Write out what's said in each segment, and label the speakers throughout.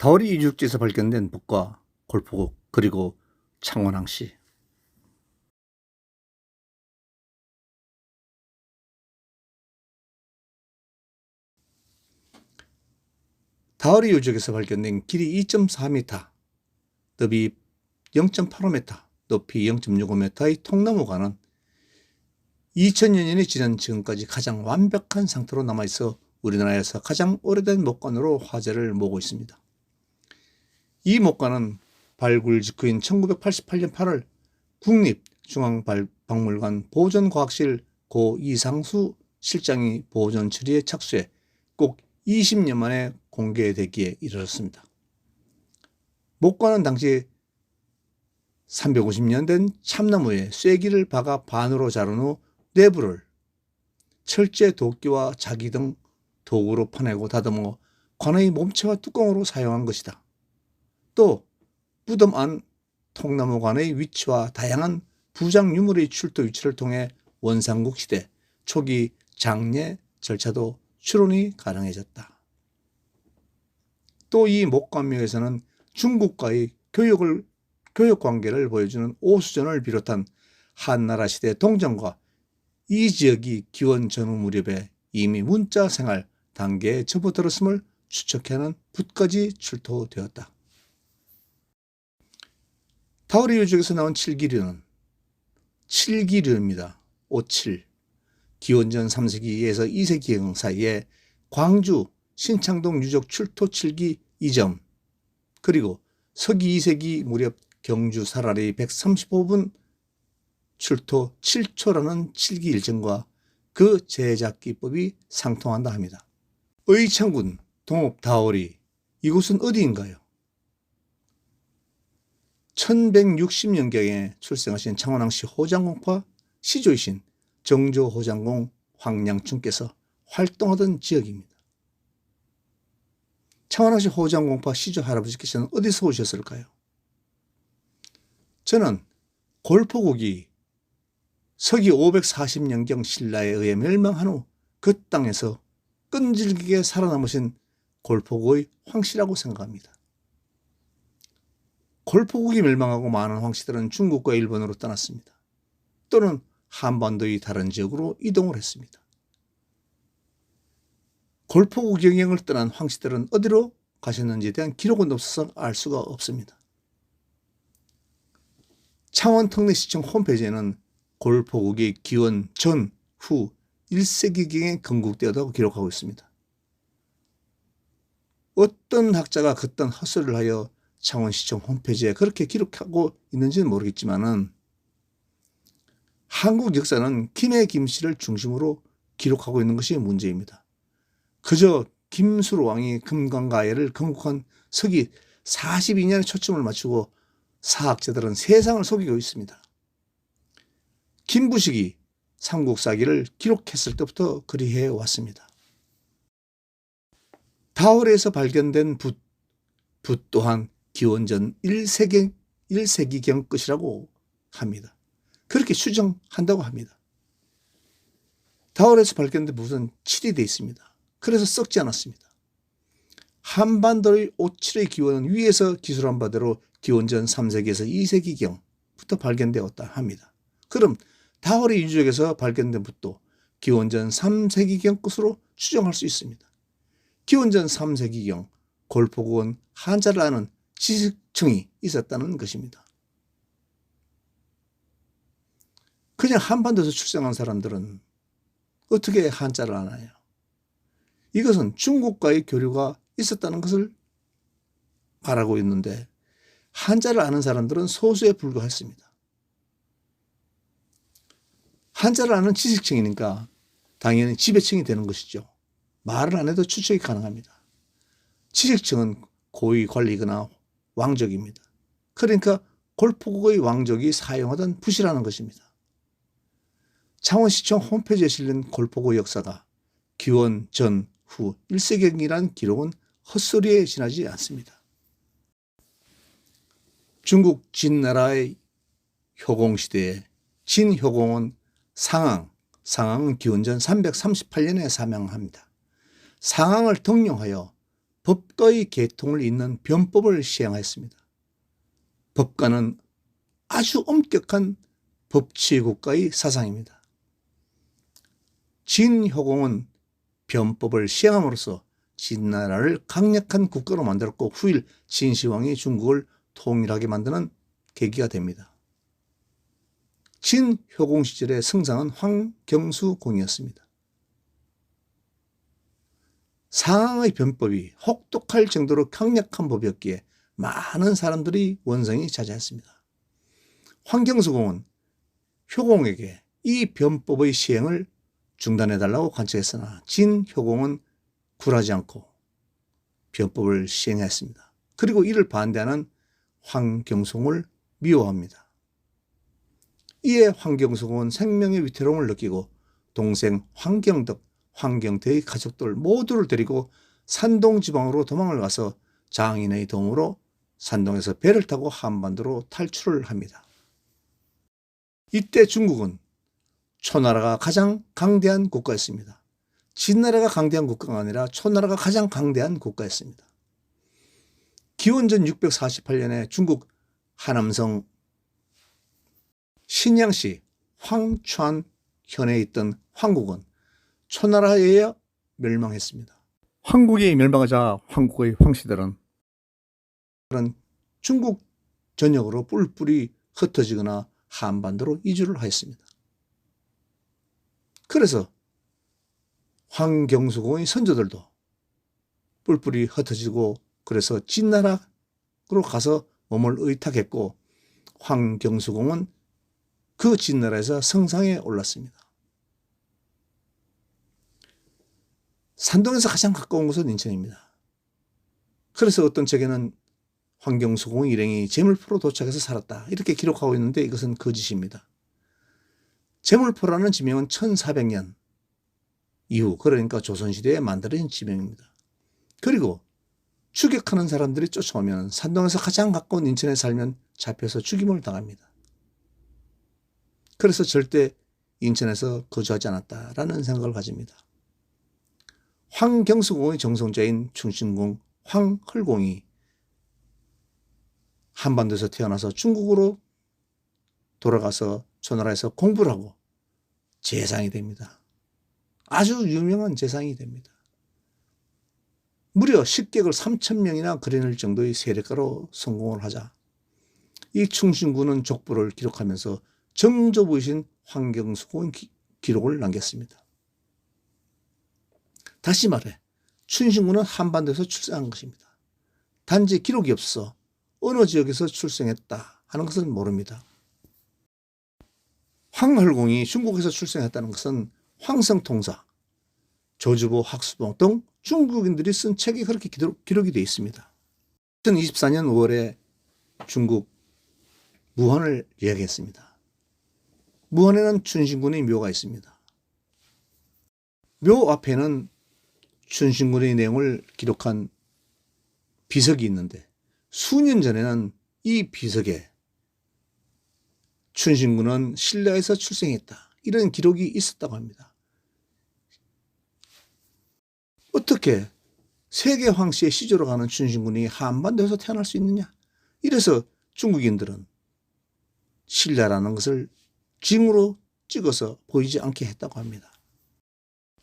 Speaker 1: 다오리 이륙지에서 발견된 붓과 골포국 그리고 창원항시. 다오리 유적에서 발견된 길이 2.4m, 너비 0.85m, 높이 0.65m의 통나무관은 2000년이 지난 지금까지 가장 완벽한 상태로 남아있어 우리나라에서 가장 오래된 목관으로 화제를 모으고 있습니다. 이 목관은 발굴 직후인 1988년 8월 국립중앙박물관 보존과학실 고 이상수 실장이 보존 처리에 착수해 꼭 20년 만에 공개되기에 이르렀습니다. 목관은 당시 350년 된 참나무에 쐐기를 박아 반으로 자른 후 내부를 철제 도끼와 자기 등 도구로 파내고 다듬어 관의 몸체와 뚜껑으로 사용한 것이다. 또 무덤 안 통나무관의 위치와 다양한 부장 유물의 출토 위치를 통해 원삼국 시대 초기 장례 절차도 추론이 가능해졌다. 또 이 목관묘에서는 중국과의 교역 관계를 보여주는 오수전을 비롯한 한나라 시대 동정과 이 지역이 기원 전후 무렵에 이미 문자 생활 단계에 접어들었음을 추측하는 붓까지 출토되었다. 다오리 유적에서 나온 칠기류는 칠기류입니다. 57. 기원전 3세기에서 2세기경 사이에 광주 신창동 유적 출토 칠기 2점, 그리고 서기 2세기 무렵 경주 사라리 135분 출토 7초라는 칠기 일정과 그 제작 기법이 상통한다 합니다. 의창군 동읍 다오리, 이곳은 어디인가요? 1160년경에 출생하신 창원항시 호장공파 시조이신 정조호장공 황량춘께서 활동하던 지역입니다. 창원항시 호장공파 시조 할아버지께서는 어디서 오셨을까요? 저는 골포국이 서기 540년경 신라에 의해 멸망한 후 그 땅에서 끈질기게 살아남으신 골포국의 황씨라고 생각합니다. 골포국이 멸망하고 많은 황씨들은 중국과 일본으로 떠났습니다. 또는 한반도의 다른 지역으로 이동을 했습니다. 골포국 영역을 떠난 황씨들은 어디로 가셨는지에 대한 기록은 없어서 알 수가 없습니다. 창원특례시청 홈페이지에는 골포국이 기원 전, 후 1세기경에 건국되었다고 기록하고 있습니다. 어떤 학자가 그딴 헛소리를 하여 창원시청 홈페이지에 그렇게 기록하고 있는지는 모르겠지만은 한국 역사는 김해 김씨를 중심으로 기록하고 있는 것이 문제입니다. 그저 김수로 왕이 금강가해를 건국한 서기 42년에 초점을 맞추고 사학자들은 세상을 속이고 있습니다. 김부식이 삼국사기를 기록했을 때부터 그리해 왔습니다. 다오리에서 발견된 붓 또한 기원전 1세기경 것이라고 합니다. 그렇게 추정한다고 합니다. 다오리에서 발견된 붓은 칠이 되어 있습니다. 그래서 썩지 않았습니다. 한반도의 오칠의 기원은 위에서 기술한 바대로 기원전 3세기에서 2세기경부터 발견되었다 합니다. 그럼 다오리 유적에서 발견된 붓도 기원전 3세기경 것으로 추정할 수 있습니다. 기원전 3세기경 골포국은 한자를 아는 지식층이 있었다는 것입니다. 그냥 한반도에서 출생한 사람들은 어떻게 한자를 아나요? 이것은 중국과의 교류가 있었다는 것을 말하고 있는데 한자를 아는 사람들은 소수에 불과했습니다. 한자를 아는 지식층이니까 당연히 지배층이 되는 것이죠. 말을 안 해도 추측이 가능합니다. 지식층은 고위 관리거나 왕족입니다. 그러니까 골포국의 왕족이 사용하던 붓이라는 것입니다. 창원시청 홈페이지에 실린 골포국 역사가 기원 전, 후 1세기경이라는 기록은 헛소리에 지나지 않습니다. 중국 진나라의 효공시대에 진효공은 상항은 기원전 338년에 사명합니다. 상항을 등용하여 법과의 계통을 잇는 변법을 시행하였습니다. 법과는 아주 엄격한 법치국가의 사상입니다. 진효공은 변법을 시행함으로써 진나라를 강력한 국가로 만들었고 후일 진시황이 중국을 통일하게 만드는 계기가 됩니다. 진효공 시절의 성상은 황경수공이었습니다. 상황의 변법이 혹독할 정도로 강력한 법이었기에 많은 사람들이 원성이 자제했습니다. 황경수공은 효공에게 이 변법의 시행을 중단해달라고 간청했으나 진효공은 굴하지 않고 변법을 시행했습니다. 그리고 이를 반대하는 황경수공을 미워합니다. 이에 황경수공은 생명의 위태로움을 느끼고 동생 황경덕, 황경태의 가족들 모두를 데리고 산동 지방으로 도망을 가서 장인의 도움으로 산동에서 배를 타고 한반도로 탈출을 합니다. 이때 중국은 초나라가 가장 강대한 국가였습니다. 진나라가 강대한 국가가 아니라 초나라가 가장 강대한 국가였습니다. 기원전 648년에 중국 하남성 신양시 황추안현에 있던 황국은 초나라에 의해 멸망했습니다. 황국이 멸망하자 황국의 황씨들은 중국 전역으로 뿔뿔이 흩어지거나 한반도로 이주를 하였습니다. 그래서 황경수공의 선조들도 뿔뿔이 흩어지고 그래서 진나라로 가서 몸을 의탁했고 황경수공은 그 진나라에서 성상에 올랐습니다. 산동에서 가장 가까운 곳은 인천입니다. 그래서 어떤 책에는 황경수공 일행이 제물포로 도착해서 살았다 이렇게 기록하고 있는데 이것은 거짓입니다. 제물포라는 지명은 1400년 이후 그러니까 조선시대에 만들어진 지명입니다. 그리고 추격하는 사람들이 쫓아오면 산동에서 가장 가까운 인천에 살면 잡혀서 죽임을 당합니다. 그래서 절대 인천에서 거주하지 않았다라는 생각을 가집니다. 황경수공의 정성자인 충신공 황헐공이 한반도에서 태어나서 중국으로 돌아가서 초나라에서 공부를 하고 재상이 됩니다. 아주 유명한 재상이 됩니다. 무려 식객을 3000명이나 그려낼 정도의 세력가로 성공을 하자 이 충신군은 족보를 기록하면서 정조부이신 황경수공의 기록을 남겼습니다. 다시 말해 충신군은 한반도에서 출생한 것입니다. 단지 기록이 없어 어느 지역에서 출생했다 하는 것은 모릅니다. 황헐공이 중국에서 출생했다는 것은 황성통사, 조주보 학수봉 등 중국인들이 쓴 책에 그렇게 기록이 되어 있습니다. 2024년 5월에 중국 무한을 이야기했습니다. 무한에는 춘신군의 묘가 있습니다. 묘 앞에는 춘신군의 내용을 기록한 비석이 있는데 수년 전에는 이 비석에 춘신군은 신라에서 출생했다 이런 기록이 있었다고 합니다. 어떻게 세계 황씨의 시조로 가는 춘신군이 한반도에서 태어날 수 있느냐? 이래서 중국인들은 신라라는 것을 징으로 찍어서 보이지 않게 했다고 합니다.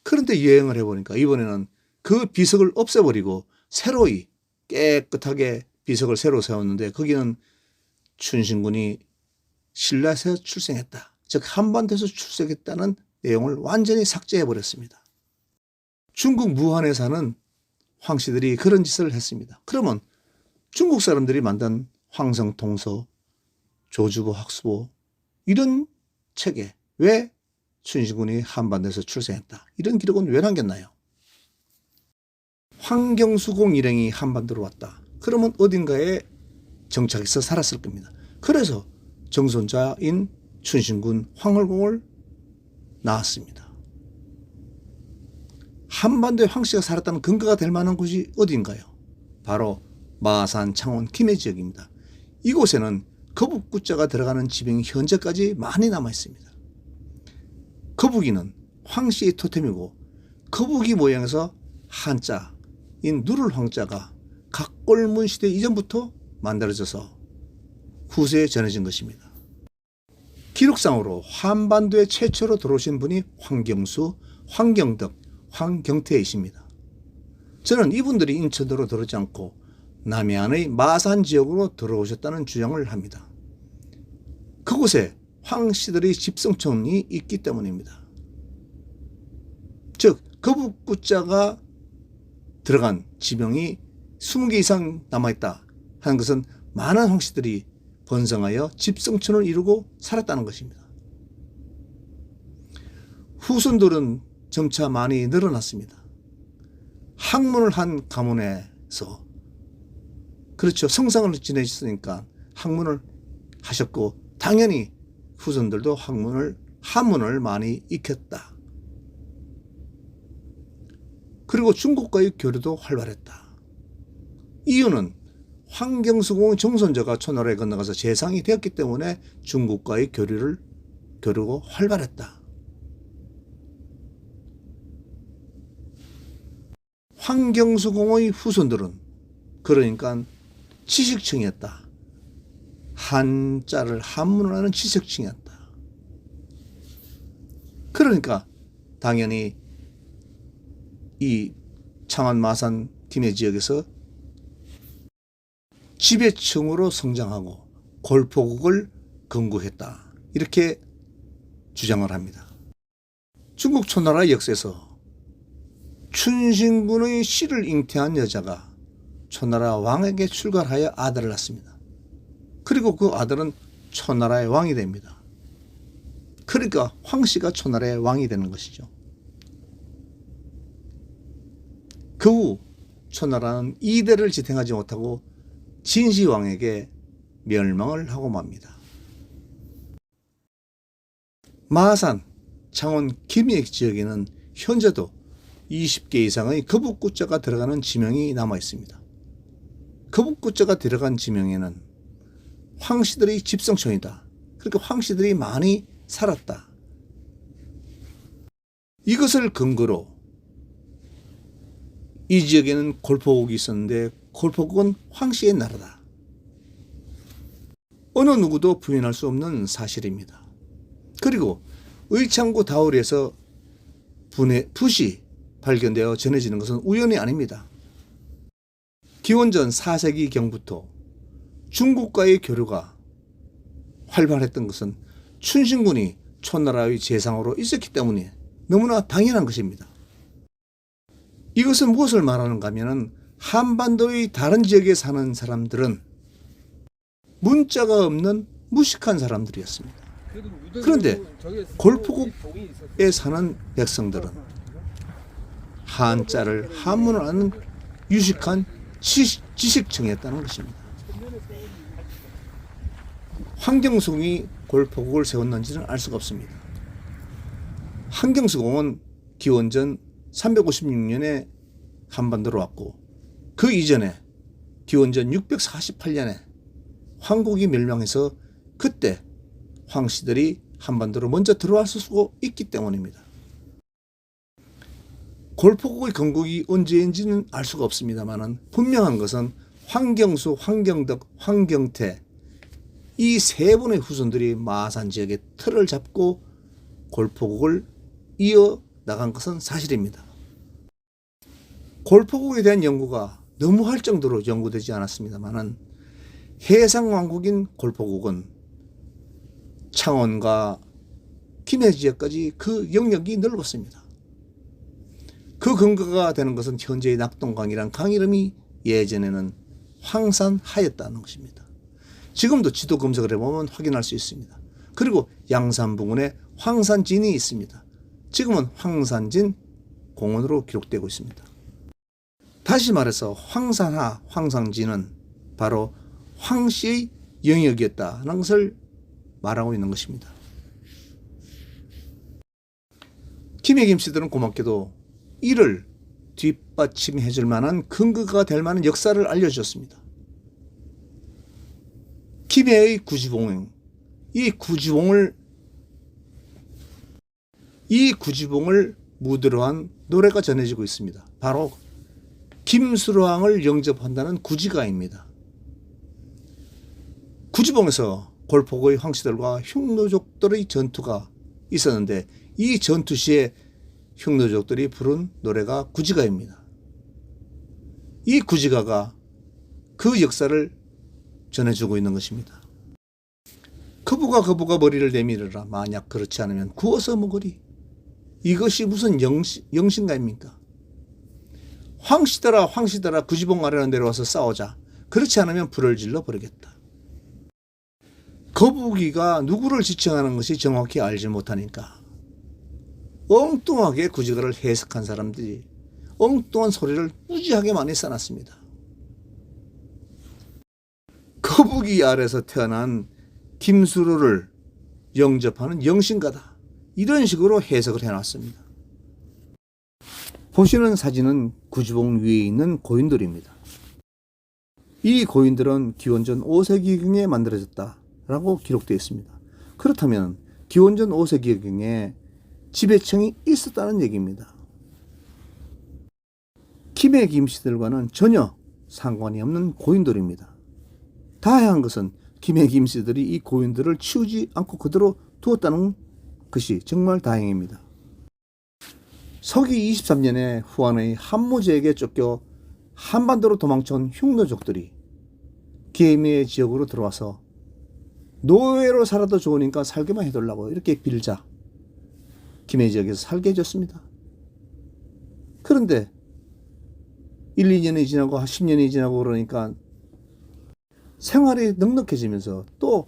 Speaker 1: 그런데 여행을 해보니까 이번에는 그 비석을 없애버리고 새로이 깨끗하게 비석을 새로 세웠는데 거기는 춘신군이 신라에서 출생했다. 즉 한반도에서 출생했다는 내용을 완전히 삭제해버렸습니다. 중국 무한에 사는 황씨들이 그런 짓을 했습니다. 그러면 중국 사람들이 만든 황성통서, 조주보 학수보 이런 책에 왜 춘신군이 한반도에서 출생했다 이런 기록은 왜 남겼나요? 황경수공 일행이 한반도로 왔다. 그러면 어딘가에 정착해서 살았을 겁니다. 그래서 정손자인 춘신군 황헐공을 낳았습니다. 한반도에 황씨가 살았다는 근거가 될 만한 곳이 어딘가요? 바로 마산, 창원, 김해 지역입니다. 이곳에는 거북구자가 들어가는 지명이 현재까지 많이 남아 있습니다. 거북이는 황씨의 토템이고 거북이 모양에서 한자, 이 누를 황자가 각골문 시대 이전부터 만들어져서 후세에 전해진 것입니다. 기록상으로 한반도에 최초로 들어오신 분이 황경수, 황경덕, 황경태이십니다. 저는 이분들이 인천으로 들어오지 않고 남해안의 마산 지역으로 들어오셨다는 주장을 합니다. 그곳에 황씨들의 집성촌이 있기 때문입니다. 즉 거북구자가 들어간 지명이 20개 이상 남아있다 하는 것은 많은 황씨들이 번성하여 집성촌을 이루고 살았다는 것입니다. 후손들은 점차 많이 늘어났습니다. 학문을 한 가문에서 그렇죠. 성상을 지내셨으니까 학문을 하셨고 당연히 후손들도 한문을 많이 익혔다. 그리고 중국과의 교류도 활발했다. 이유는 황경수공의 정손자가 초나라에 건너가서 재상이 되었기 때문에 중국과의 교류가 활발했다. 황경수공의 후손들은 그러니까 지식층이었다. 한자를 한문을 하는 지식층이었다. 그러니까 당연히 이 창원 마산 김해 지역에서 지배층으로 성장하고 골포국을 건국했다. 이렇게 주장을 합니다. 중국 초나라 역사에서 춘신군의 씨를 잉태한 여자가 초나라 왕에게 출가하여 아들을 낳습니다. 그리고 그 아들은 초나라의 왕이 됩니다. 그러니까 황씨가 초나라의 왕이 되는 것이죠. 그 후 초나라는 이대를 지탱하지 못하고 진시황에게 멸망을 하고 맙니다. 마산, 창원, 김해 지역에는 현재도 20개 이상의 거북구자가 들어가는 지명이 남아 있습니다. 거북구자가 들어간 지명에는 황씨들의 집성촌이다. 그러니까 황씨들이 많이 살았다. 이것을 근거로 이 지역에는 골포국이 있었는데 골포국은 황씨의 나라다. 어느 누구도 부인할 수 없는 사실입니다. 그리고 의창구 다울에서 붓이 발견되어 전해지는 것은 우연이 아닙니다. 기원전 4세기경부터 중국과의 교류가 활발했던 것은 춘신군이 초나라의 재상으로 있었기 때문에 너무나 당연한 것입니다. 이것은 무엇을 말하는가 하면 한반도의 다른 지역에 사는 사람들은 문자가 없는 무식한 사람들이었습니다. 그런데 골포국에 사는 백성들은 한자를 한문을 아는 유식한 지식층이었다는 것입니다. 황경수공이 골포국을 세웠는지는 알 수가 없습니다. 황경수공은 기원전 356년에 한반도로 왔고 그 이전에 기원전 648년에 황국이 멸망해서 그때 황씨들이 한반도로 먼저 들어왔을 수 있기 때문입니다. 골포국의 건국이 언제인지는 알 수가 없습니다만 분명한 것은 황경수, 황경덕, 황경태 이 세 분의 후손들이 마산 지역의 틀을 잡고 골포국을 이어 나간 것은 사실입니다. 골포국에 대한 연구가 너무 할 정도로 연구되지 않았습니다만 해상왕국인 골포국은 창원과 김해 지역까지 그 영역이 넓었습니다. 그 근거가 되는 것은 현재의 낙동강이란 강 이름이 예전에는 황산하였다는 것입니다. 지금도 지도 검색을 해보면 확인할 수 있습니다. 그리고 양산 부근에 황산진이 있습니다. 지금은 황산진 공원으로 기록되고 있습니다. 다시 말해서 황산하, 황산진은 바로 황씨의 영역이었다는 것을 말하고 있는 것입니다. 김해 김씨들은 고맙게도 이를 뒷받침해 줄 만한 근거가 될 만한 역사를 알려주셨습니다. 김해의 구지봉, 이 구지봉을 무드로 한 노래가 전해지고 있습니다. 바로 김수로왕을 영접한다는 구지가입니다. 구지봉에서 골포구의 황씨들과 흉노족들의 전투가 있었는데 이 전투 시에 흉노족들이 부른 노래가 구지가입니다. 이 구지가가 그 역사를 전해주고 있는 것입니다. 거부가 머리를 내밀으라. 만약 그렇지 않으면 구워서 먹으리. 이것이 무슨 영신가입니까? 황씨들아 구지봉 아래로 내려와서 싸우자. 그렇지 않으면 불을 질러 버리겠다. 거북이가 누구를 지칭하는 것이 정확히 알지 못하니까 엉뚱하게 구지가를 해석한 사람들이 엉뚱한 소리를 무지하게 많이 써놨습니다. 거북이 아래서 태어난 김수로를 영접하는 영신가다. 이런 식으로 해석을 해놨습니다. 보시는 사진은 구지봉 위에 있는 고인돌입니다. 이 고인돌은 기원전 5세기경에 만들어졌다라고 기록되어 있습니다. 그렇다면 기원전 5세기경에 지배층이 있었다는 얘기입니다. 김해 김씨들과는 전혀 상관이 없는 고인돌입니다. 다행한 것은 김해 김씨들이 이 고인돌을 치우지 않고 그대로 두었다는 것이 정말 다행입니다. 서기 23년에 후한의 한무제에게 쫓겨 한반도로 도망쳐온 흉노족들이 김해 지역으로 들어와서 노예로 살아도 좋으니까 살게만 해달라고 이렇게 빌자 김해 지역에서 살게 해줬습니다. 그런데 1, 2년이 지나고 10년이 지나고 그러니까 생활이 넉넉해지면서 또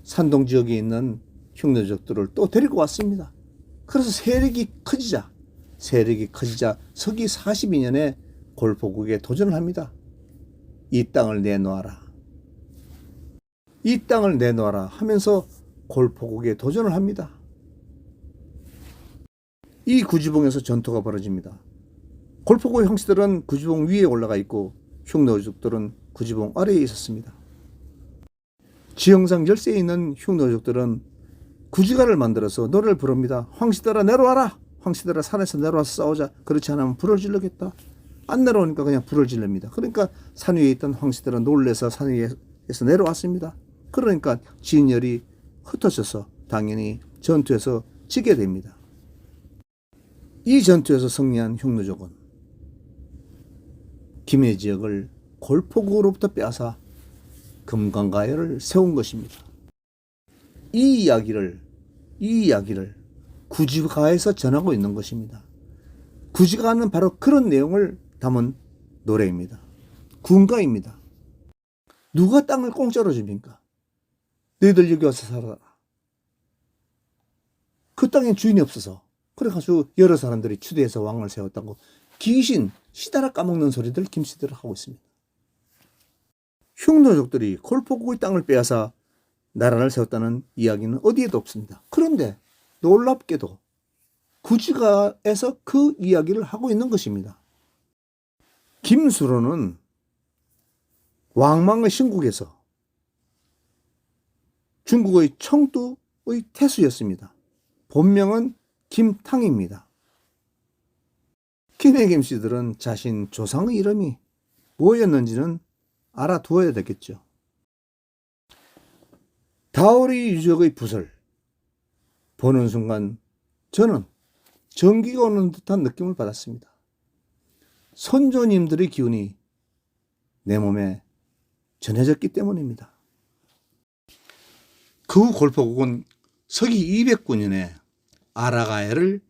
Speaker 1: 산동 지역에 있는 흉노족들을 또 데리고 왔습니다. 그래서 세력이 커지자 서기 42년에 골포국에 도전을 합니다. 이 땅을 내놓아라. 이 땅을 내놓아라 하면서 골포국에 도전을 합니다. 이 구지봉에서 전투가 벌어집니다. 골포국의 형씨들은 구지봉 위에 올라가 있고 흉노족들은 구지봉 아래에 있었습니다. 지형상 열세에 있는 흉노족들은 구지가를 만들어서 노래를 부릅니다. 황씨들아 내려와라. 황씨들아 산에서 내려와서 싸우자. 그렇지 않으면 불을 질르겠다. 안 내려오니까 그냥 불을 질릅니다. 그러니까 산 위에 있던 황씨들은 놀래서 산 위에서 내려왔습니다. 그러니까 진열이 흩어져서 당연히 전투에서 지게 됩니다. 이 전투에서 승리한 흉노족은 김해 지역을 골포국으로부터 빼앗아 금강가야를 세운 것입니다. 이 이야기를 구지가에서 전하고 있는 것입니다. 구지가는 바로 그런 내용을 담은 노래입니다. 군가입니다. 누가 땅을 공짜로 줍니까? 너희들 여기 와서 살아라. 그 땅에 주인이 없어서 그래가지고 여러 사람들이 추대해서 왕을 세웠다고 귀신 시다라 까먹는 소리들 김씨들을 하고 있습니다. 흉노족들이 골포국의 땅을 빼앗아 나라를 세웠다는 이야기는 어디에도 없습니다. 그런데 놀랍게도 구지가에서 그 이야기를 하고 있는 것입니다. 김수로는 왕망의 신국에서 중국의 청두의 태수였습니다. 본명은 김탕입니다. 김해 김씨들은 자신 조상의 이름이 뭐였는지는 알아두어야 되겠죠. 다오리 유적의 붓을 보는 순간 저는 전기가 오는 듯한 느낌을 받았습니다. 선조님들의 기운이 내 몸에 전해졌기 때문입니다. 그 후 골포국은 서기 209년에 아라가야를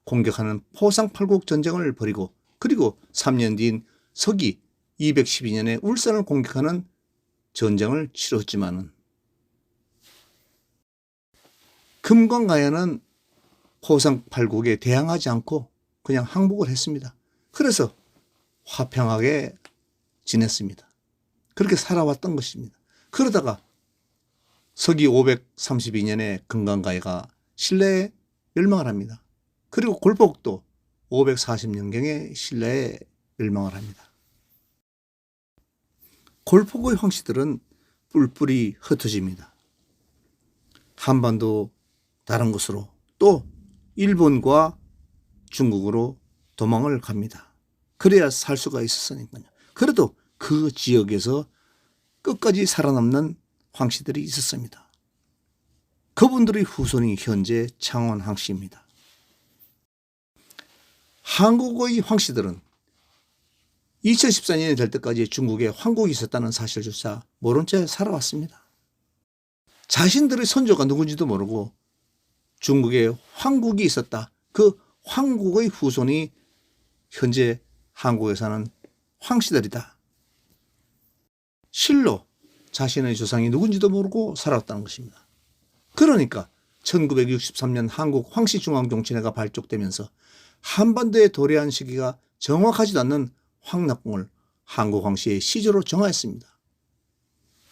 Speaker 1: 공격하는 포상팔국 전쟁을 벌이고 그리고 3년 뒤인 서기 212년에 울산을 공격하는 전쟁을 치렀지만은 금강가야는 포상팔국에 대항하지 않고 그냥 항복을 했습니다. 그래서 화평하게 지냈습니다. 그렇게 살아왔던 것입니다. 그러다가 서기 532년에 금강가야가 신라에 멸망을 합니다. 그리고 골포국도 540년경에 신라에 멸망을 합니다. 골포국의 황씨들은 뿔뿔이 흩어집니다. 한반도 다른 곳으로 또 일본과 중국으로 도망을 갑니다. 그래야 살 수가 있었으니까요. 그래도 그 지역에서 끝까지 살아남는 황씨들이 있었습니다. 그분들의 후손이 현재 창원 황씨입니다. 한국의 황씨들은 2014년이 될 때까지 중국에 황국이 있었다는 사실조차 모른 채 살아왔습니다. 자신들의 선조가 누군지도 모르고 중국에 황국이 있었다. 그 황국의 후손이 현재 한국에 사는 황씨들이다. 실로 자신의 조상이 누군지도 모르고 살아왔다는 것입니다. 그러니까 1963년 한국 황씨중앙정치회가 발족되면서 한반도에 도래한 시기가 정확하지도 않는 황낙공을 한국 황씨의 시조로 정하였습니다.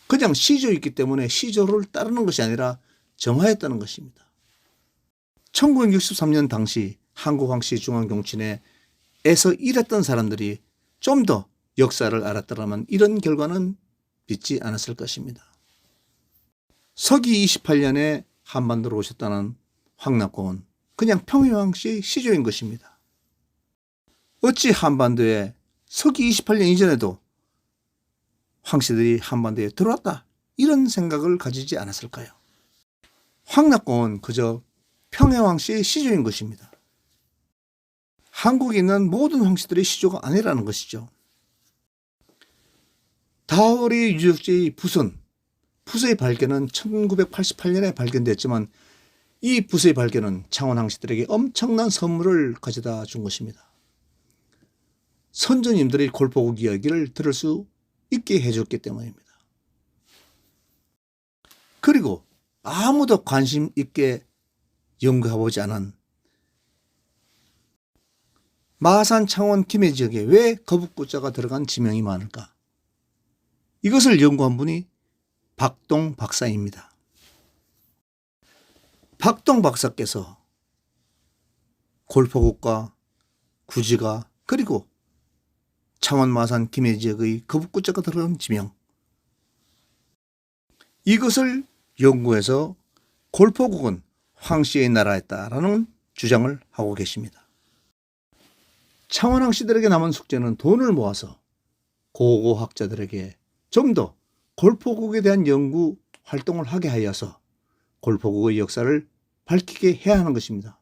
Speaker 1: 그냥 시조였기 때문에 시조를 따르는 것이 아니라 정하였다는 것입니다. 1963년 당시 한국 황씨 중앙정치회에서 일했던 사람들이 좀 더 역사를 알았더라면 이런 결과는 빚지 않았을 것입니다. 서기 28년에 한반도로 오셨다는 황낙공은 그냥 평해왕씨 시조인 것입니다. 어찌 한반도에 서기 28년 이전에도 황씨들이 한반도에 들어왔다 이런 생각을 가지지 않았을까요? 황낙공은 그저 평해왕씨의 시조인 것입니다. 한국에 있는 모든 황씨들의 시조가 아니라는 것이죠. 다월의 유적지의 붓의 발견은 1988년에 발견됐지만 이 붓의 발견은 창원 황씨들에게 엄청난 선물을 가져다 준 것입니다. 선조님들의 골포국 이야기를 들을 수 있게 해줬기 때문입니다. 그리고 아무도 관심 있게 연구해보지 않은 마산, 창원, 김해 지역에 왜 거북구자가 들어간 지명이 많을까? 이것을 연구한 분이 박동 박사입니다. 박동 박사께서 골포국과 구지가 그리고 창원, 마산, 김해 지역의 거북구자가 들어간 지명 이것을 연구해서 골포국은 황씨의 나라였다라는 주장을 하고 계십니다. 창원 황씨들에게 남은 숙제는 돈을 모아서 고고학자들에게 좀 더 골포국에 대한 연구 활동을 하게 하여서 골포국의 역사를 밝히게 해야 하는 것입니다.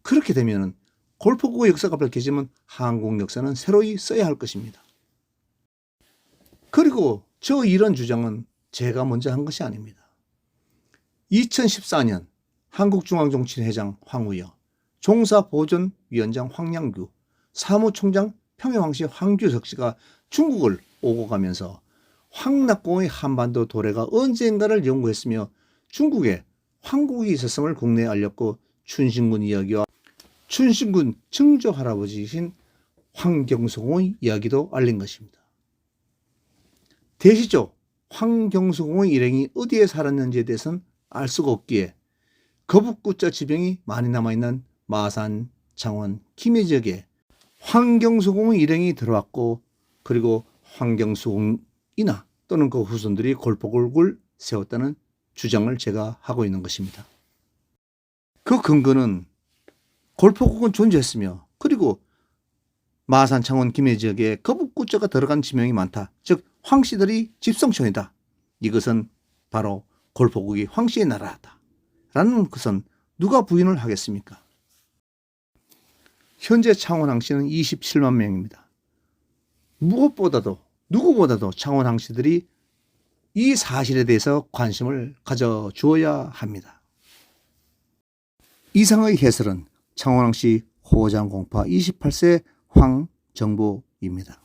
Speaker 1: 그렇게 되면 골포국의 역사가 밝혀지면 한국 역사는 새로이 써야 할 것입니다. 그리고 이런 주장은 제가 먼저 한 것이 아닙니다. 2014년 한국중앙정치회장 황우여, 종사보존위원장 황양규, 사무총장 평해왕씨 황규석 씨가 중국을 오고 가면서 황낙공의 한반도 도래가 언젠가를 연구했으며 중국에 황국이 있었음을 국내에 알렸고 춘신군 이야기와 춘신군 증조 할아버지이신 황경수공의 이야기도 알린 것입니다. 대시죠. 황경수공의 일행이 어디에 살았는지에 대해서는 알 수가 없기에 거북구자 지병이 많이 남아있는 마산, 창원, 김해 지역에 황경수공의 일행이 들어왔고 그리고 황경수공이나 또는 그 후손들이 골포국을 세웠다는 주장을 제가 하고 있는 것입니다. 그 근거는 골포국은 존재했으며 그리고 마산, 창원, 김해 지역에 거북구자가 들어간 지명이 많다. 즉 황씨들이 집성촌이다. 이것은 바로 골포국이 황씨의 나라다. 라는 것은 누가 부인을 하겠습니까? 현재 창원 황씨는 27만 명입니다. 무엇보다도 누구보다도 창원 황씨들이 이 사실에 대해서 관심을 가져주어야 합니다. 이상의 해설은 창원 황씨 호장공파 28세 황정보입니다.